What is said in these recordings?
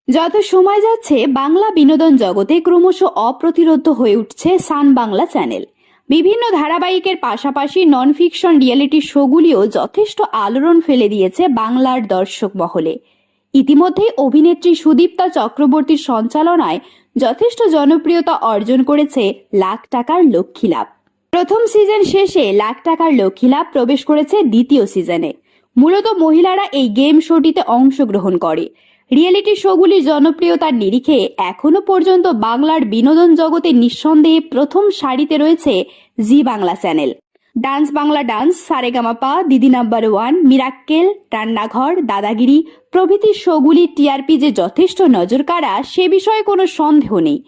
যত সময় যাচ্ছে বাংলা বিনোদন জগতে ক্রমশ অপ্রতিরোধ্য হয়ে উঠছে সান বাংলা চ্যানেল। বিভিন্ন ধারাবাহিকের পাশাপাশি নন ফিকশন রিয়েলিটি শোগুলিও যথেষ্ট আলোড়ন ফেলে দিয়েছে বাংলার দর্শক মহলে। ইতিমধ্যেই অভিনেত্রী সুদীপ্তা চক্রবর্তীর সঞ্চালনায় যথেষ্ট জনপ্রিয়তা অর্জন করেছে লাখ টাকার লক্ষ্মী লাভ। প্রথম সিজন শেষে লাখ টাকার লক্ষ্মী লাভ প্রবেশ করেছে দ্বিতীয় সিজনে। মূলত মহিলারা এই গেম শোটিতে অংশগ্রহণ করে। রিয়েলিটি শোগুলির জনপ্রিয়তার নিরিখে এখনো পর্যন্ত বাংলার বিনোদন জগতে নিঃসন্দেহে প্রথম সারিতে রয়েছে Zee Bangla channel. Dance Bangla dance, Saregamapa, Didi number one, Mirakkel, রান্নাঘর, দাদাগিরি প্রভৃতি শোগুলি টিআরপি যে যথেষ্ট নজর কাড়া সে বিষয়ে কোনো সন্দেহ নেই।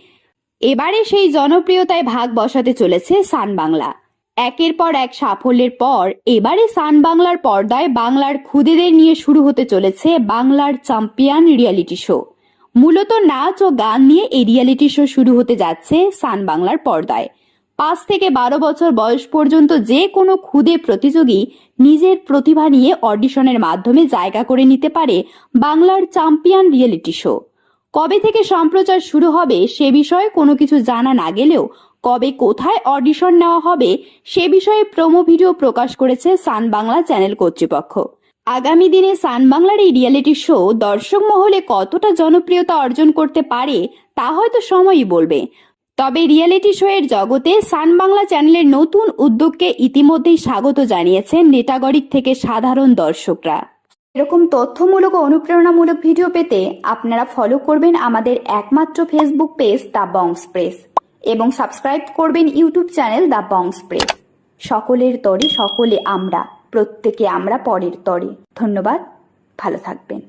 এবারে সেই জনপ্রিয়তায় ভাগ বসাতে চলেছে সান বাংলা। একের পর এক সাফল্যের পর এবারে সান বাংলার পর্দায় বাংলার খুদেদের নিয়ে শুরু হতে চলেছে বাংলার চ্যাম্পিয়ন রিয়েলিটি শো। মূলত নাচ ও গান নিয়ে এই রিয়েলিটি শো শুরু হতে যাচ্ছে সান বাংলার পর্দায়। 5 থেকে 12 বছর বয়স পর্যন্ত যে কোনো খুদে প্রতিযোগী নিজের প্রতিভা নিয়ে অডিশনের মাধ্যমে জায়গা করে নিতে পারে বাংলার চ্যাম্পিয়ন রিয়েলিটি শো। কবে থেকে সম্প্রচার শুরু হবে সে বিষয়ে কোনো কিছু জানা না গেলেও কবে কোথায় অডিশন নেওয়া হবে সে বিষয়ে প্রোমো ভিডিও প্রকাশ করেছে সান বাংলা চ্যানেল কর্তৃপক্ষ। আগামী দিনে সান বাংলার এই রিয়েলিটি শো দর্শক মহলে কতটা জনপ্রিয়তা অর্জন করতে পারে তা হয়তো সময়ই বলবে। তবে রিয়েলিটি শো এর জগতে সান বাংলা চ্যানেলের নতুন উদ্যোগকে ইতিমধ্যেই স্বাগত জানিয়েছেন নেটাগরিক থেকে সাধারণ দর্শকরা। এরকম তথ্যমূলক ও অনুপ্রেরণামূলক ভিডিও পেতে আপনারা ফলো করবেন আমাদের একমাত্র ফেসবুক পেজ দ্য বংস প্রেস এবং সাবস্ক্রাইব করবেন ইউটিউব চ্যানেল দ্য বংস প্রেস। সকলের তরে সকলে আমরা, প্রত্যেকে আমরা পরের তরে। ধন্যবাদ, ভালো থাকবেন।